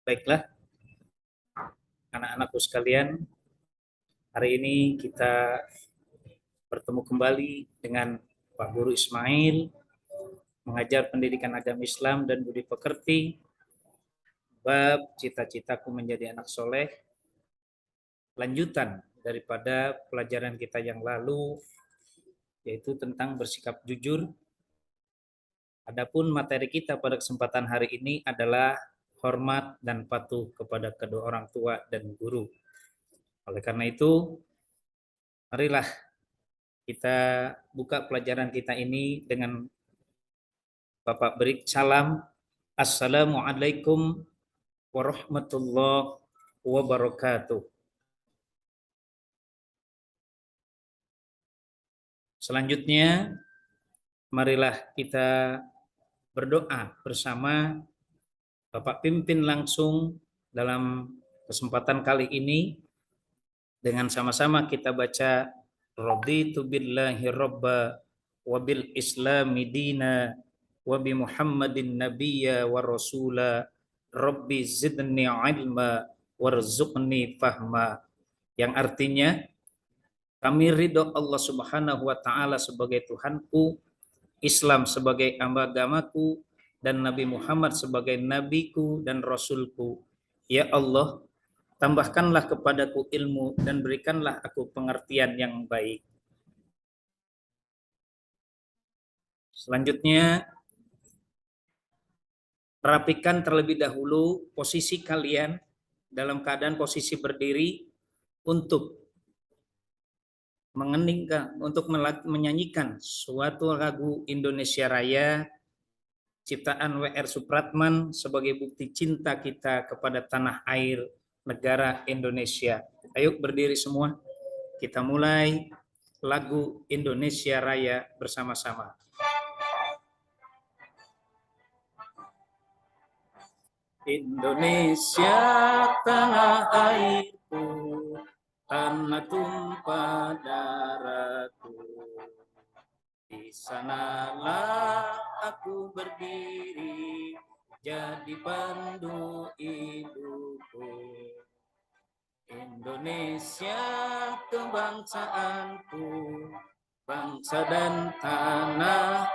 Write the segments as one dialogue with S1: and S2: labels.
S1: Baiklah, anak-anakku sekalian, hari ini kita bertemu kembali dengan Pak Guru Ismail, mengajar pendidikan agama Islam dan budi pekerti, bab cita-citaku menjadi anak soleh, lanjutan daripada pelajaran kita yang lalu, yaitu tentang bersikap jujur. Adapun materi kita pada kesempatan hari ini adalah hormat dan patuh kepada kedua orang tua dan guru. Oleh karena itu, marilah kita buka pelajaran kita ini dengan Bapak beri salam. Assalamualaikum warahmatullahi wabarakatuh. Selanjutnya, marilah kita berdoa bersama. Bapak pimpin langsung dalam kesempatan kali ini dengan sama-sama kita baca Raditu billahi robba wa bil islami dina wa bi Muhammadin nabiyya wa rasula rabbi zidni ilma warzuqni fahma, yang artinya kami ridho Allah Subhanahu wa taala sebagai Tuhanku, Islam sebagai agamaku, dan Nabi Muhammad sebagai nabiku dan rasulku. Ya Allah, tambahkanlah kepadaku ilmu dan berikanlah aku pengertian yang baik. Selanjutnya, rapikan terlebih dahulu posisi kalian dalam keadaan posisi berdiri untuk menyanyikan suatu lagu Indonesia Raya ciptaan W.R. Supratman sebagai bukti cinta kita kepada tanah air negara Indonesia. Ayo berdiri semua, kita mulai lagu Indonesia Raya bersama-sama. Indonesia tanah airku, tanah tumpah darahku, di sanalah aku berdiri, jadi pandu hidupku. Indonesia kebangsaanku, bangsa dan tanah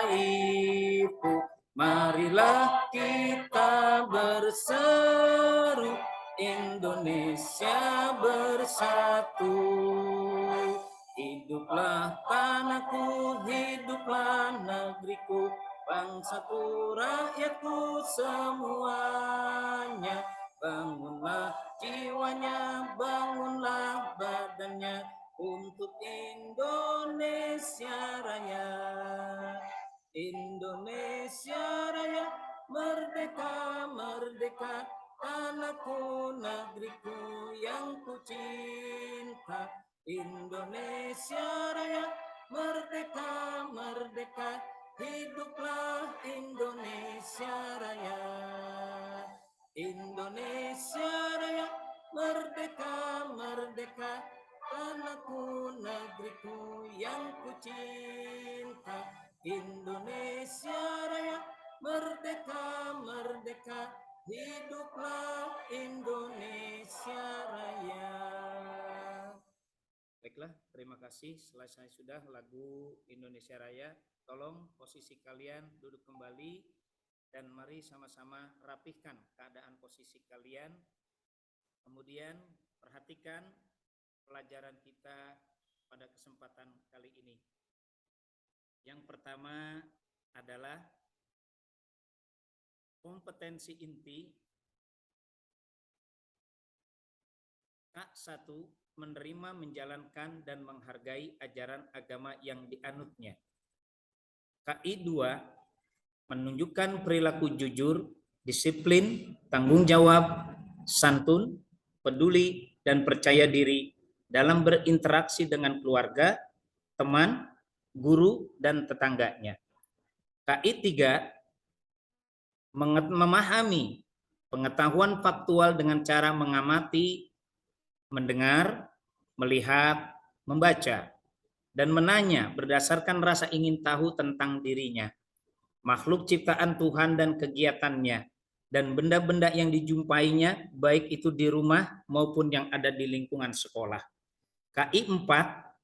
S1: airku. Marilah kita berseru, Indonesia bersatu. Hiduplah tanahku, hiduplah negeriku, bangsaku, rakyatku semuanya. Bangunlah jiwanya, bangunlah badannya untuk Indonesia Raya. Indonesia Raya, merdeka, merdeka, tanahku, negeriku yang ku cinta. Indonesia Raya, merdeka, merdeka, hiduplah Indonesia Raya. Indonesia Raya, merdeka, merdeka, tanahku, negeriku yang ku cinta. Indonesia Raya, merdeka, merdeka, hiduplah Indonesia Raya. Baiklah, terima kasih. Selesai sudah lagu Indonesia Raya. Tolong posisi kalian duduk kembali dan mari sama-sama rapihkan keadaan posisi kalian. Kemudian perhatikan pelajaran kita pada kesempatan kali ini. Yang pertama adalah kompetensi inti K1, menerima, menjalankan, dan menghargai ajaran agama yang dianutnya. KI2, menunjukkan perilaku jujur, disiplin, tanggung jawab, santun, peduli, dan percaya diri dalam berinteraksi dengan keluarga, teman, guru, dan tetangganya. KI3, memahami pengetahuan faktual dengan cara mengamati, mendengar, melihat, membaca, dan menanya berdasarkan rasa ingin tahu tentang dirinya, makhluk ciptaan Tuhan dan kegiatannya, dan benda-benda yang dijumpainya, baik itu di rumah maupun yang ada di lingkungan sekolah. KI 4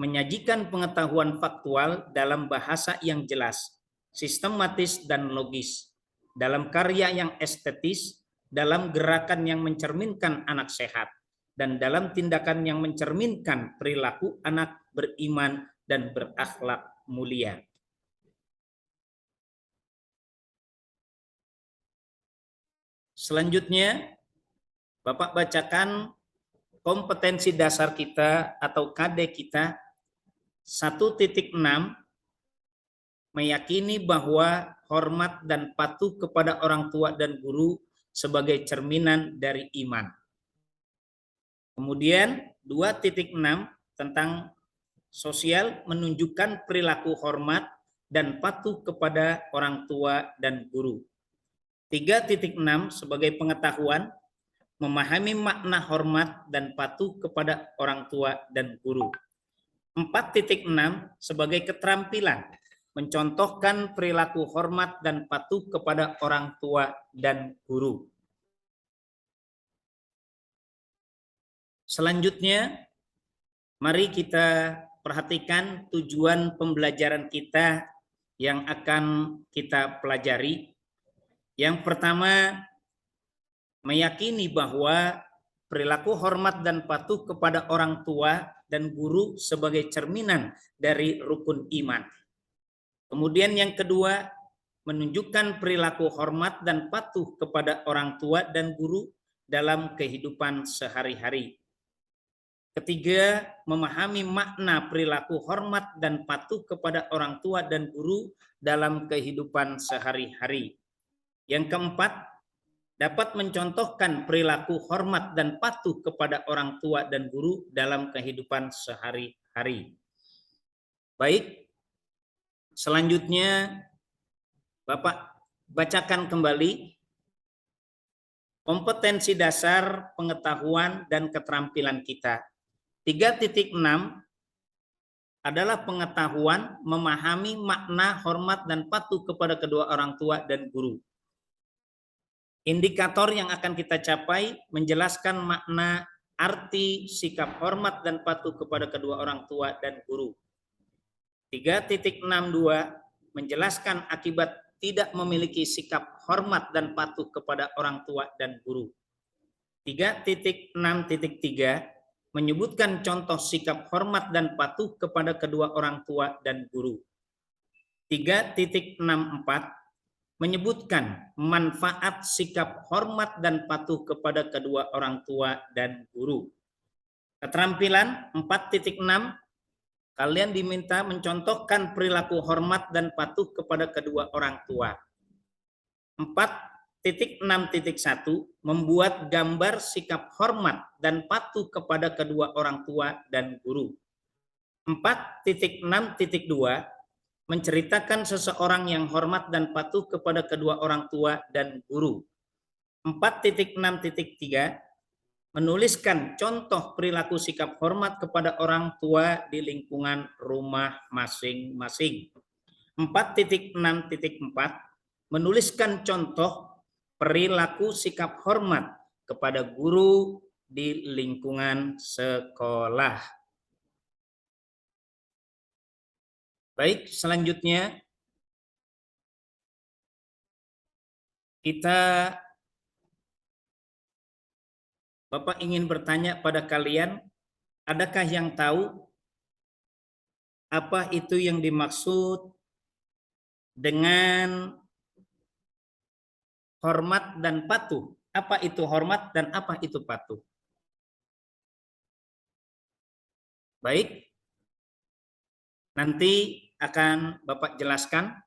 S1: menyajikan pengetahuan faktual dalam bahasa yang jelas, sistematis dan logis, dalam karya yang estetis, dalam gerakan yang mencerminkan anak sehat, dan dalam tindakan yang mencerminkan perilaku anak beriman dan berakhlak mulia. Selanjutnya, Bapak bacakan kompetensi dasar kita atau KD kita 1.6, meyakini bahwa hormat dan patuh kepada orang tua dan guru sebagai cerminan dari iman. Kemudian 2.6 tentang sosial menunjukkan perilaku hormat dan patuh kepada orang tua dan guru. 3.6 sebagai pengetahuan, memahami makna hormat dan patuh kepada orang tua dan guru. 4.6 sebagai keterampilan, mencontohkan perilaku hormat dan patuh kepada orang tua dan guru. Selanjutnya, mari kita perhatikan tujuan pembelajaran kita yang akan kita pelajari. Yang pertama, meyakini bahwa perilaku hormat dan patuh kepada orang tua dan guru sebagai cerminan dari rukun iman. Kemudian yang kedua, menunjukkan perilaku hormat dan patuh kepada orang tua dan guru dalam kehidupan sehari-hari. Ketiga, memahami makna perilaku hormat dan patuh kepada orang tua dan guru dalam kehidupan sehari-hari. Yang keempat, dapat mencontohkan perilaku hormat dan patuh kepada orang tua dan guru dalam kehidupan sehari-hari. Baik, selanjutnya Bapak bacakan kembali kompetensi dasar pengetahuan dan keterampilan kita. 3.6 adalah pengetahuan memahami makna hormat dan patuh kepada kedua orang tua dan guru. Indikator yang akan kita capai menjelaskan makna, arti, sikap hormat dan patuh kepada kedua orang tua dan guru. 3.62 menjelaskan akibat tidak memiliki sikap hormat dan patuh kepada orang tua dan guru. 3.6.3 menyebutkan contoh sikap hormat dan patuh kepada kedua orang tua dan guru. 3.64 menyebutkan manfaat sikap hormat dan patuh kepada kedua orang tua dan guru. Keterampilan 4.6, kalian diminta mencontohkan perilaku hormat dan patuh kepada kedua orang tua. 4.6.1 membuat gambar sikap hormat dan patuh kepada kedua orang tua dan guru. 4.6.2 menceritakan seseorang yang hormat dan patuh kepada kedua orang tua dan guru. 4.6.3 menuliskan contoh perilaku sikap hormat kepada orang tua di lingkungan rumah masing-masing. 4.6.4 menuliskan contoh perilaku sikap hormat kepada guru di lingkungan sekolah. Baik, selanjutnya Bapak ingin bertanya pada kalian, adakah yang tahu apa itu yang dimaksud dengan hormat dan patuh? Apa itu hormat dan apa itu patuh? Baik, nanti akan Bapak jelaskan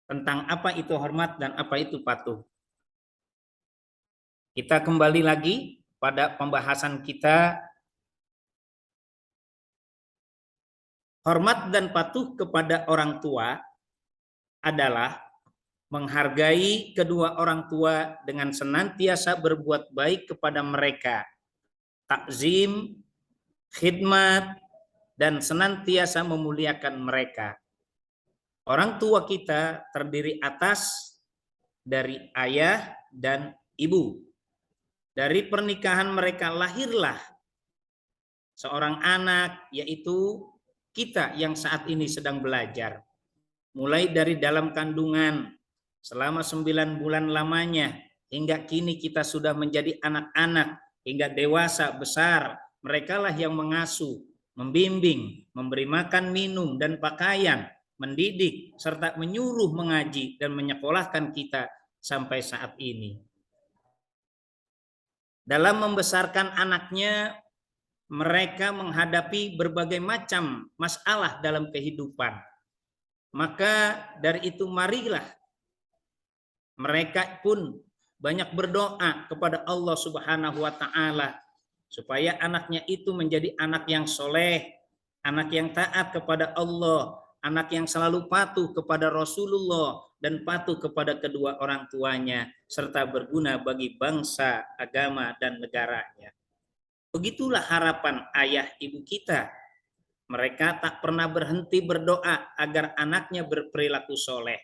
S1: tentang apa itu hormat dan apa itu patuh. Kita kembali lagi pada pembahasan kita. Hormat dan patuh kepada orang tua adalah menghargai kedua orang tua dengan senantiasa berbuat baik kepada mereka, takzim, khidmat, dan senantiasa memuliakan mereka. Orang tua kita terdiri atas dari ayah dan ibu. Dari pernikahan mereka lahirlah seorang anak, yaitu kita yang saat ini sedang belajar. Mulai dari dalam kandungan selama 9 bulan lamanya, hingga kini kita sudah menjadi anak-anak, hingga dewasa besar. Merekalah yang mengasuh, membimbing, memberi makan, minum, dan pakaian, mendidik, serta menyuruh mengaji dan menyekolahkan kita sampai saat ini. Dalam membesarkan anaknya, mereka menghadapi berbagai macam masalah dalam kehidupan. Maka dari itu marilah mereka pun banyak berdoa kepada Allah Subhanahu wa taala supaya anaknya itu menjadi anak yang soleh, anak yang taat kepada Allah, anak yang selalu patuh kepada Rasulullah dan patuh kepada kedua orang tuanya, serta berguna bagi bangsa, agama, dan negaranya. Begitulah harapan ayah ibu kita. Mereka tak pernah berhenti berdoa agar anaknya berperilaku soleh.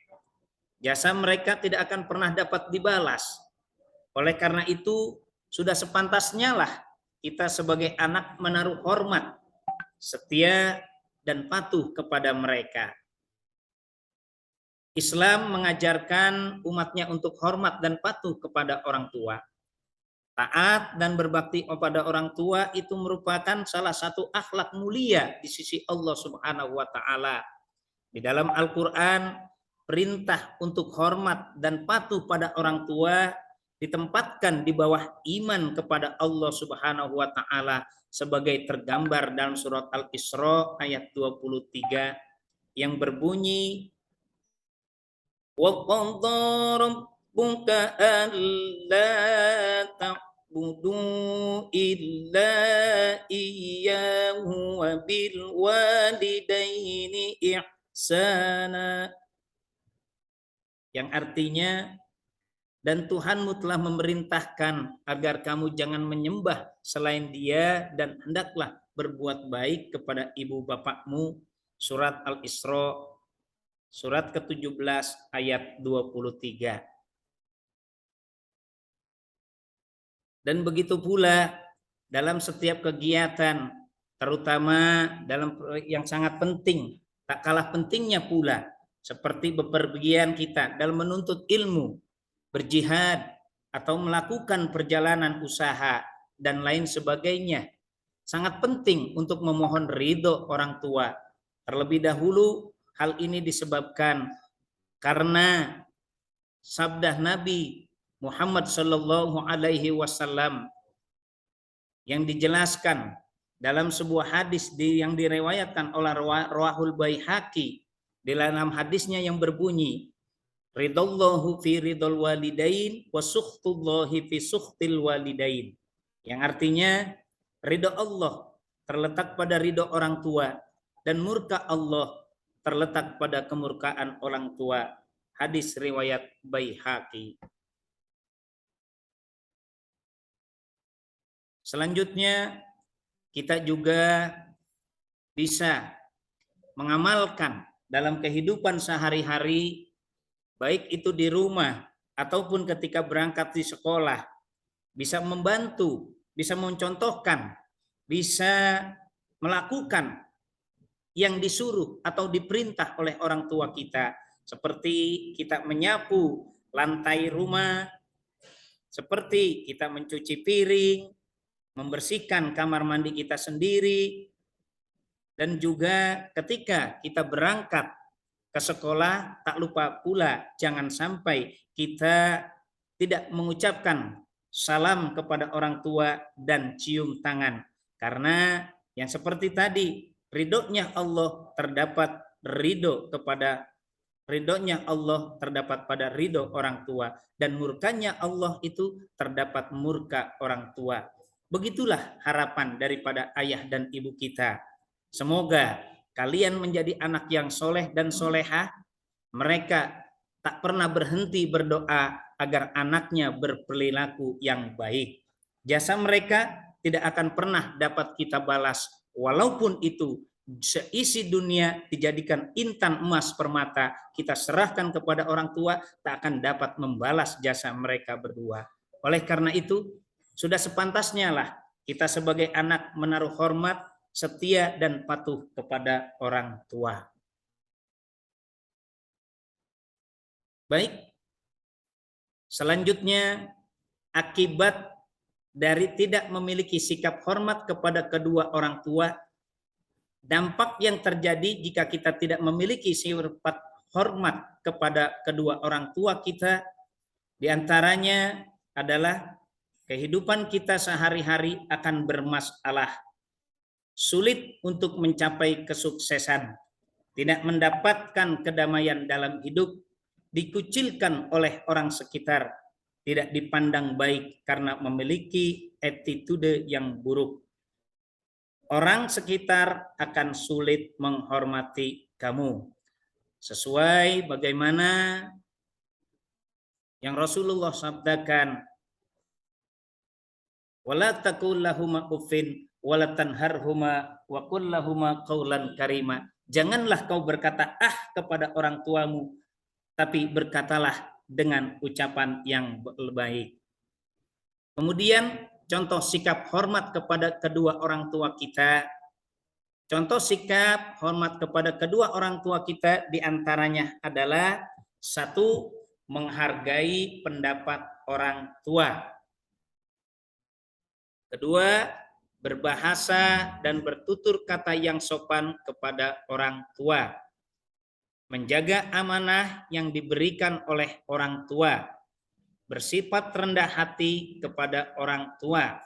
S1: Jasa mereka tidak akan pernah dapat dibalas. Oleh karena itu, sudah sepantasnya lah kita sebagai anak menaruh hormat, setia, dan patuh kepada mereka. Islam mengajarkan umatnya untuk hormat dan patuh kepada orang tua. Taat dan berbakti kepada orang tua itu merupakan salah satu akhlak mulia di sisi Allah Subhanahu wa taala. Di dalam Al-Qur'an, perintah untuk hormat dan patuh pada orang tua ditempatkan di bawah iman kepada Allah Subhanahu wa taala sebagai tergambar dalam surat Al-Isra ayat 23 yang berbunyi, wa qadha rabbuka alla ta'budu illa iyyahu wa bil walidaini ihsana, yang artinya, dan Tuhanmu telah memerintahkan agar kamu jangan menyembah selain Dia dan hendaklah berbuat baik kepada ibu bapakmu. Surat Al-Isra, surat ke-17 ayat 23. Dan begitu pula dalam setiap kegiatan, terutama dalam yang sangat penting, tak kalah pentingnya pula, seperti bepergian kita dalam menuntut ilmu, berjihad, atau melakukan perjalanan usaha, dan lain sebagainya. Sangat penting untuk memohon ridho orang tua. Terlebih dahulu, hal ini disebabkan karena sabda Nabi Muhammad Sallallahu Alaihi Wasallam yang dijelaskan dalam sebuah hadis yang diriwayatkan oleh Rawahul Baihaqi. Di dalam hadisnya yang berbunyi, ridallahu fi ridal walidain wa sukhtullahi fi sukhtil walidain, yang artinya ridho Allah terletak pada ridho orang tua dan murka Allah terletak pada kemurkaan orang tua. Hadis riwayat Baihaqi. Selanjutnya, kita juga bisa mengamalkan dalam kehidupan sehari-hari, baik itu di rumah ataupun ketika berangkat di sekolah, bisa membantu, bisa mencontohkan, bisa melakukan yang disuruh atau diperintah oleh orang tua kita, seperti kita menyapu lantai rumah, seperti kita mencuci piring, membersihkan kamar mandi kita sendiri, dan juga ketika kita berangkat ke sekolah, tak lupa pula jangan sampai kita tidak mengucapkan salam kepada orang tua dan cium tangan. Karena yang seperti tadi, ridhonya Allah terdapat pada ridho orang tua, dan murkanya Allah itu terdapat murka orang tua. Begitulah harapan daripada ayah dan ibu kita. Semoga kalian menjadi anak yang soleh dan solehah. Mereka tak pernah berhenti berdoa agar anaknya berperilaku yang baik. Jasa mereka tidak akan pernah dapat kita balas, walaupun itu seisi dunia dijadikan intan emas permata, kita serahkan kepada orang tua, tak akan dapat membalas jasa mereka berdua. Oleh karena itu, sudah sepantasnya lah kita sebagai anak menaruh hormat, setia, dan patuh kepada orang tua. Baik, selanjutnya akibat dari tidak memiliki sikap hormat kepada kedua orang tua, dampak yang terjadi jika kita tidak memiliki sifat hormat kepada kedua orang tua kita, diantaranya adalah kehidupan kita sehari-hari akan bermasalah, sulit untuk mencapai kesuksesan, tidak mendapatkan kedamaian dalam hidup, dikucilkan oleh orang sekitar, tidak dipandang baik karena memiliki attitude yang buruk. Orang sekitar akan sulit menghormati kamu. Sesuai bagaimana yang Rasulullah sabdakan, wala taqul lahuma uffin wala tanharhuma wa qul lahuma qaulan karima. Janganlah kau berkata kepada orang tuamu, tapi berkatalah dengan ucapan yang baik. Kemudian contoh sikap hormat kepada kedua orang tua kita. Contoh sikap hormat kepada kedua orang tua kita diantaranya adalah satu, menghargai pendapat orang tua. Kedua, berbahasa dan bertutur kata yang sopan kepada orang tua. Menjaga amanah yang diberikan oleh orang tua. Bersifat rendah hati kepada orang tua.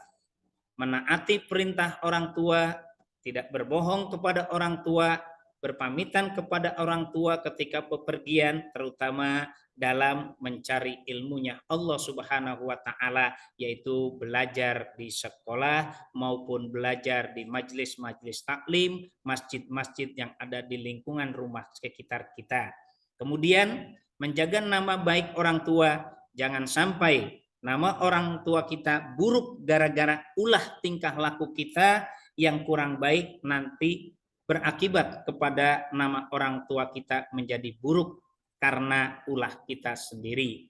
S1: Menaati perintah orang tua, tidak berbohong kepada orang tua, berpamitan kepada orang tua ketika bepergian, terutama dalam mencari ilmunya Allah Subhanahu wa Ta'ala, yaitu belajar di sekolah maupun belajar di majelis-majelis taklim, masjid-masjid yang ada di lingkungan rumah sekitar kita. Kemudian menjaga nama baik orang tua, jangan sampai nama orang tua kita buruk gara-gara ulah tingkah laku kita yang kurang baik, nanti berakibat kepada nama orang tua kita menjadi buruk karena ulah kita sendiri.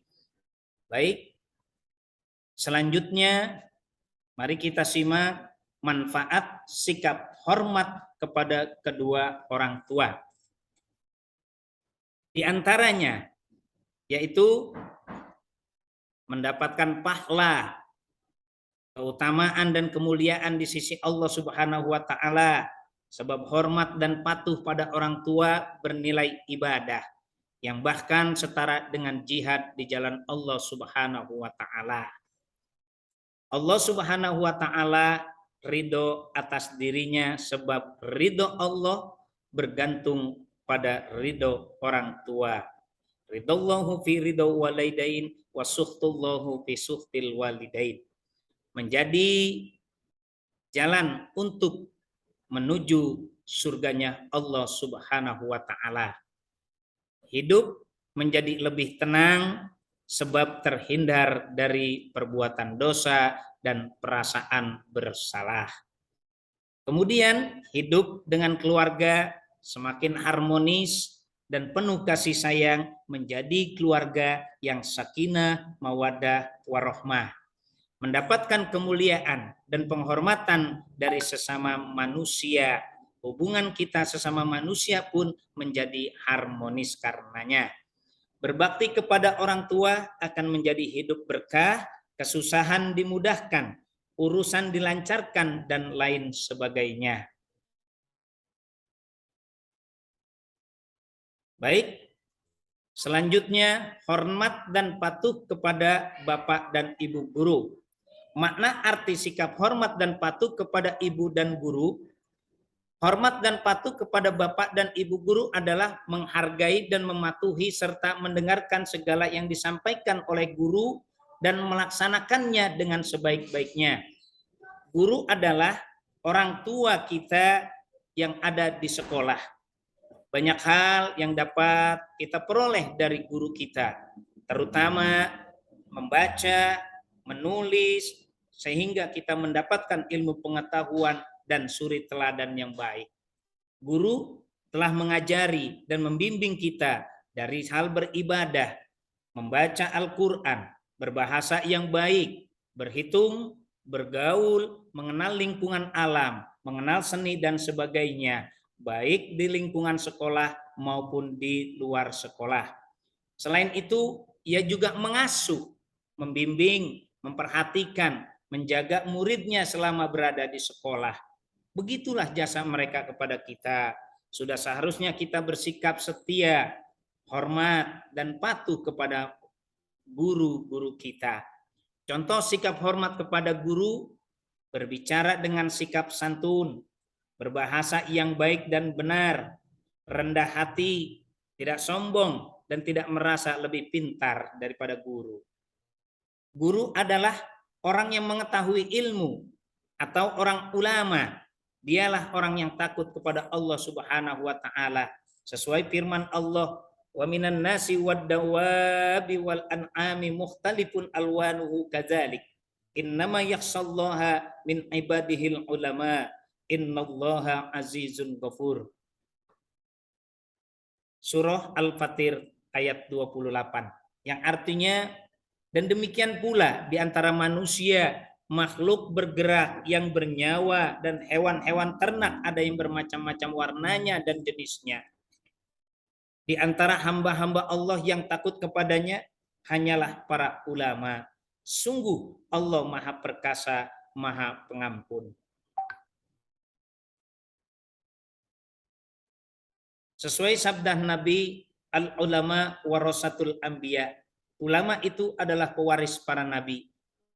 S1: Baik, selanjutnya mari kita simak manfaat sikap hormat kepada kedua orang tua. Di antaranya yaitu mendapatkan pahala, keutamaan dan kemuliaan di sisi Allah Subhanahu wa Ta'ala. Sebab hormat dan patuh pada orang tua bernilai ibadah yang bahkan setara dengan jihad di jalan Allah Subhanahu wa Ta'ala. Allah Subhanahu wa Ta'ala ridho atas dirinya, sebab ridho Allah bergantung pada ridho orang tua. Ridallahu fi ridho walidain wa suhtullahu fi suhtil walidain. Menjadi jalan untuk menuju surganya Allah Subhanahu wa Ta'ala. Hidup menjadi lebih tenang sebab terhindar dari perbuatan dosa dan perasaan bersalah. Kemudian hidup dengan keluarga semakin harmonis dan penuh kasih sayang, menjadi keluarga yang sakinah, mawaddah, warahmah. Mendapatkan kemuliaan dan penghormatan dari sesama manusia. Hubungan kita sesama manusia pun menjadi harmonis karenanya. Berbakti kepada orang tua akan menjadi hidup berkah, kesusahan dimudahkan, urusan dilancarkan, dan lain sebagainya. Baik, selanjutnya hormat dan patuh kepada bapak dan ibu guru. Makna arti sikap hormat dan patuh kepada ibu dan guru. Hormat dan patuh kepada bapak dan ibu guru adalah menghargai dan mematuhi serta mendengarkan segala yang disampaikan oleh guru dan melaksanakannya dengan sebaik-baiknya. Guru adalah orang tua kita yang ada di sekolah. Banyak hal yang dapat kita peroleh dari guru kita, terutama membaca, menulis, sehingga kita mendapatkan ilmu pengetahuan dan suri teladan yang baik. Guru telah mengajari dan membimbing kita dari hal beribadah, membaca Al-Quran, berbahasa yang baik, berhitung, bergaul, mengenal lingkungan alam, mengenal seni dan sebagainya, baik di lingkungan sekolah maupun di luar sekolah. Selain itu, ia juga mengasuh, membimbing, memperhatikan, menjaga muridnya selama berada di sekolah. Begitulah jasa mereka kepada kita. Sudah seharusnya kita bersikap setia, hormat, dan patuh kepada guru-guru kita. Contoh sikap hormat kepada guru, berbicara dengan sikap santun, berbahasa yang baik dan benar, rendah hati, tidak sombong, dan tidak merasa lebih pintar daripada guru. Guru adalah orang yang mengetahui ilmu atau orang ulama. Dialah orang yang takut kepada Allah Subhanahu wa taala. Sesuai firman Allah, wa minan nasi wad dawabi wal an'ami mukhtalifun alwanuhu kadzalik. Innama yakhshallaha min ibadihil ulama. Innallaha azizun ghafur. Surah Al-Fatir ayat 28. Yang artinya, dan demikian pula di antara manusia, makhluk bergerak yang bernyawa, dan hewan-hewan ternak ada yang bermacam-macam warnanya dan jenisnya. Di antara hamba-hamba Allah yang takut kepadanya hanyalah para ulama. Sungguh Allah Maha Perkasa, Maha Pengampun. Sesuai sabda Nabi, al-ulama warasatul anbiya. Ulama itu adalah pewaris para nabi.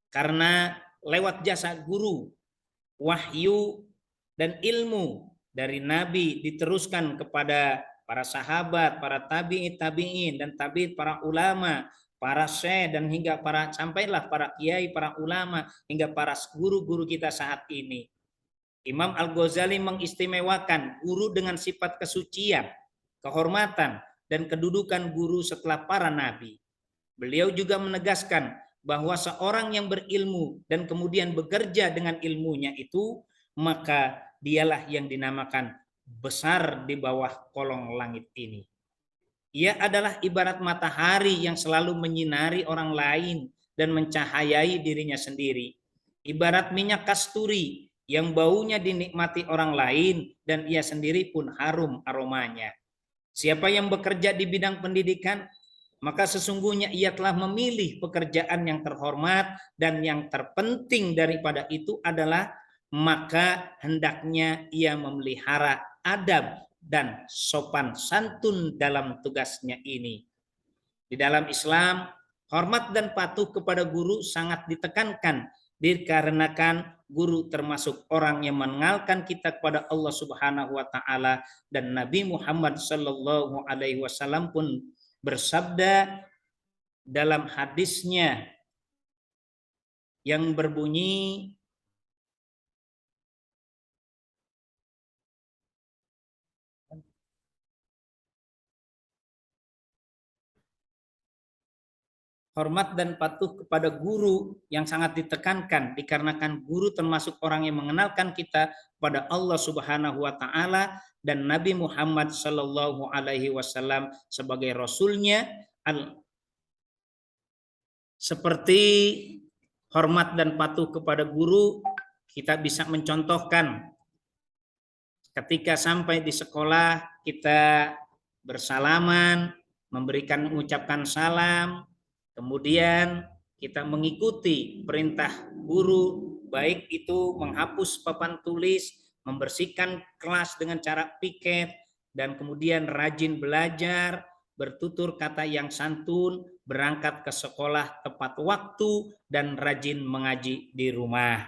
S1: Karena lewat jasa guru, wahyu, dan ilmu dari nabi diteruskan kepada para sahabat, para tabi'in, dan tabi'in, para ulama, para syekh, dan hingga para sampailah para kiai, para ulama, hingga para guru-guru kita saat ini. Imam Al-Ghazali mengistimewakan guru dengan sifat kesucian, kehormatan, dan kedudukan guru setelah para nabi. Beliau juga menegaskan bahwa seorang yang berilmu dan kemudian bekerja dengan ilmunya itu, maka dialah yang dinamakan besar di bawah kolong langit ini. Ia adalah ibarat matahari yang selalu menyinari orang lain dan mencahayai dirinya sendiri. Ibarat minyak kasturi yang baunya dinikmati orang lain dan ia sendiri pun harum aromanya. Siapa yang bekerja di bidang pendidikan, maka sesungguhnya ia telah memilih pekerjaan yang terhormat, dan yang terpenting daripada itu adalah maka hendaknya ia memelihara adab dan sopan santun dalam tugasnya ini. Di dalam Islam, hormat dan patuh kepada guru sangat ditekankan, dikarenakan guru termasuk orang yang mengenalkan kita kepada Allah Subhanahu wa taala, dan Nabi Muhammad sallallahu alaihi wasallam pun bersabda dalam hadisnya yang berbunyi, hormat dan patuh kepada guru yang sangat ditekankan, dikarenakan guru termasuk orang yang mengenalkan kita kepada Allah Subhanahu wa taala dan Nabi Muhammad sallallahu alaihi wasallam sebagai rasulnya. Seperti hormat dan patuh kepada guru, kita bisa mencontohkan ketika sampai di sekolah kita bersalaman, mengucapkan salam, kemudian kita mengikuti perintah guru, baik itu menghapus papan tulis, membersihkan kelas dengan cara piket, dan kemudian rajin belajar, bertutur kata yang santun, berangkat ke sekolah tepat waktu, dan rajin mengaji di rumah.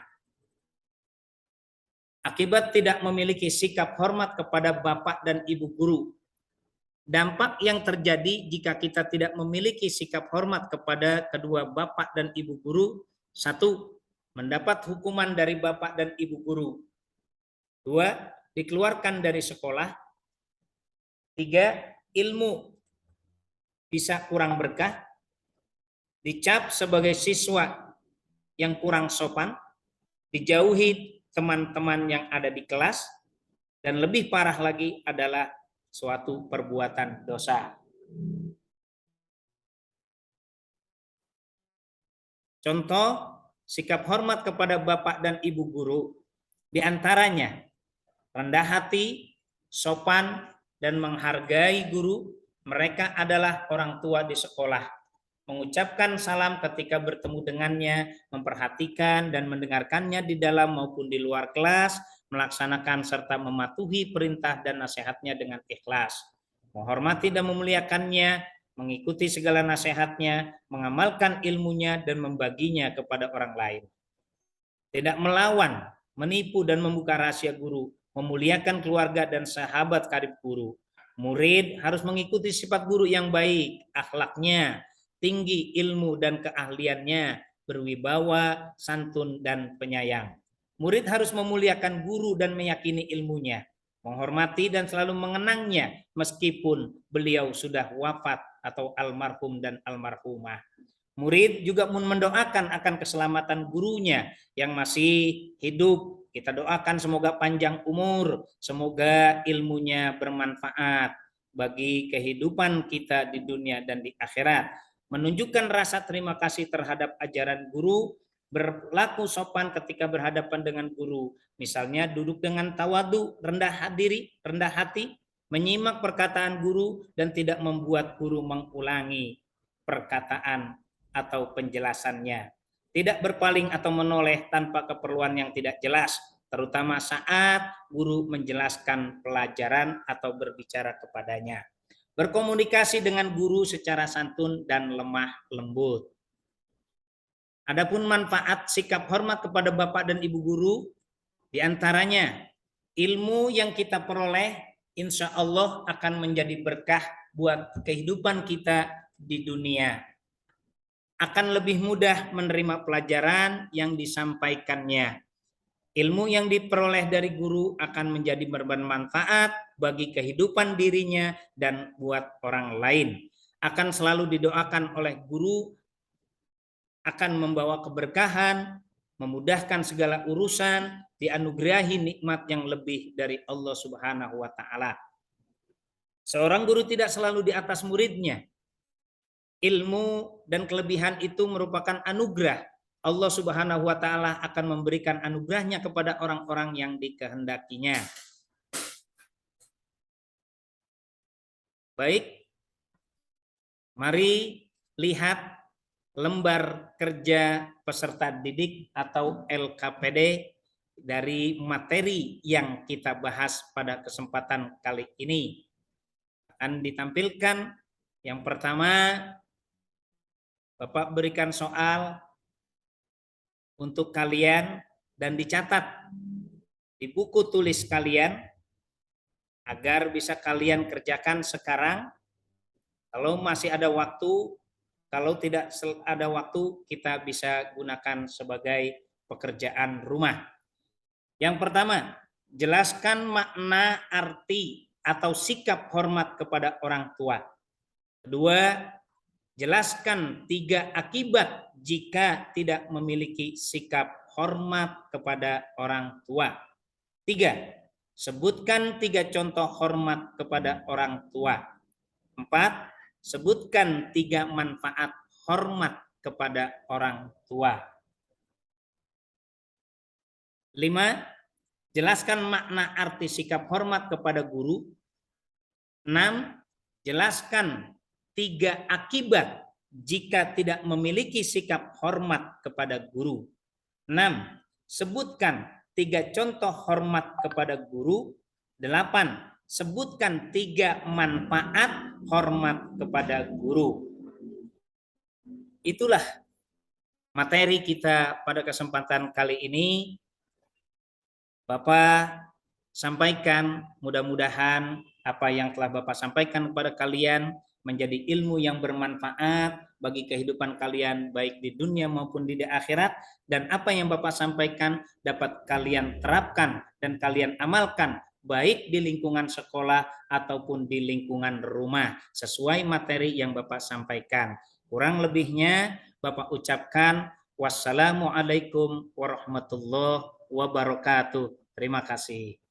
S1: Akibat tidak memiliki sikap hormat kepada bapak dan ibu guru, dampak yang terjadi jika kita tidak memiliki sikap hormat kepada kedua bapak dan ibu guru: 1. Mendapat hukuman dari bapak dan ibu guru. 2. Dikeluarkan dari sekolah. 3. Ilmu bisa kurang berkah, dicap sebagai siswa yang kurang sopan, dijauhi teman-teman yang ada di kelas, Dan lebih parah lagi adalah suatu perbuatan dosa. Contoh, sikap hormat kepada bapak dan ibu guru, di antaranya rendah hati, sopan, dan menghargai guru. Mereka adalah orang tua di sekolah. Mengucapkan salam ketika bertemu dengannya, memperhatikan dan mendengarkannya di dalam maupun di luar kelas, melaksanakan serta mematuhi perintah dan nasihatnya dengan ikhlas, menghormati dan memuliakannya, mengikuti segala nasihatnya, mengamalkan ilmunya dan membaginya kepada orang lain. Tidak melawan, menipu dan membuka rahasia guru, memuliakan keluarga dan sahabat karib guru. Murid harus mengikuti sifat guru yang baik, akhlaknya, tinggi ilmu dan keahliannya, berwibawa, santun, dan penyayang. Murid harus memuliakan guru dan meyakini ilmunya, menghormati dan selalu mengenangnya meskipun beliau sudah wafat atau almarhum dan almarhumah. Murid juga mendoakan akan keselamatan gurunya yang masih hidup. Kita doakan semoga panjang umur, semoga ilmunya bermanfaat bagi kehidupan kita di dunia dan di akhirat. Menunjukkan rasa terima kasih terhadap ajaran guru, berlaku sopan ketika berhadapan dengan guru. Misalnya duduk dengan tawadu, rendah diri, rendah hati, menyimak perkataan guru dan tidak membuat guru mengulangi perkataan atau penjelasannya. Tidak berpaling atau menoleh tanpa keperluan yang tidak jelas, terutama saat guru menjelaskan pelajaran atau berbicara kepadanya. Berkomunikasi dengan guru secara santun dan lemah lembut. Adapun manfaat sikap hormat kepada bapak dan ibu guru, diantaranya ilmu yang kita peroleh insya Allah akan menjadi berkah buat kehidupan kita di dunia. Akan lebih mudah menerima pelajaran yang disampaikannya. Ilmu yang diperoleh dari guru akan menjadi bermanfaat bagi kehidupan dirinya dan buat orang lain. Akan selalu didoakan oleh guru, akan membawa keberkahan, memudahkan segala urusan, dianugerahi nikmat yang lebih dari Allah Subhanahu wa Ta'ala. Seorang guru tidak selalu di atas muridnya. Ilmu dan kelebihan itu merupakan anugerah. Allah Subhanahu wa Ta'ala akan memberikan anugerahnya kepada orang-orang yang dikehendakinya. Baik, mari lihat lembar kerja peserta didik atau LKPD dari materi yang kita bahas pada kesempatan kali ini. Akan ditampilkan yang pertama, Bapak berikan soal untuk kalian dan dicatat di buku tulis kalian agar bisa kalian kerjakan sekarang. Kalau masih ada waktu, kalau tidak ada waktu, kita bisa gunakan sebagai pekerjaan rumah. Yang pertama, jelaskan makna, arti, atau sikap hormat kepada orang tua. Kedua, jelaskan 3 akibat jika tidak memiliki sikap hormat kepada orang tua. 3, sebutkan 3 contoh hormat kepada orang tua. 4, sebutkan 3 manfaat hormat kepada orang tua. 5, jelaskan makna arti sikap hormat kepada guru. 6, jelaskan 3 akibat jika tidak memiliki sikap hormat kepada guru. 6, sebutkan 3 contoh hormat kepada guru. 8, sebutkan 3 manfaat hormat kepada guru. Itulah materi kita pada kesempatan kali ini. Bapak sampaikan, mudah-mudahan apa yang telah Bapak sampaikan kepada kalian menjadi ilmu yang bermanfaat bagi kehidupan kalian baik di dunia maupun di akhirat, dan apa yang Bapak sampaikan dapat kalian terapkan dan kalian amalkan baik di lingkungan sekolah ataupun di lingkungan rumah sesuai materi yang Bapak sampaikan. Kurang lebihnya Bapak ucapkan wassalamualaikum warahmatullahi wabarakatuh. Terima kasih.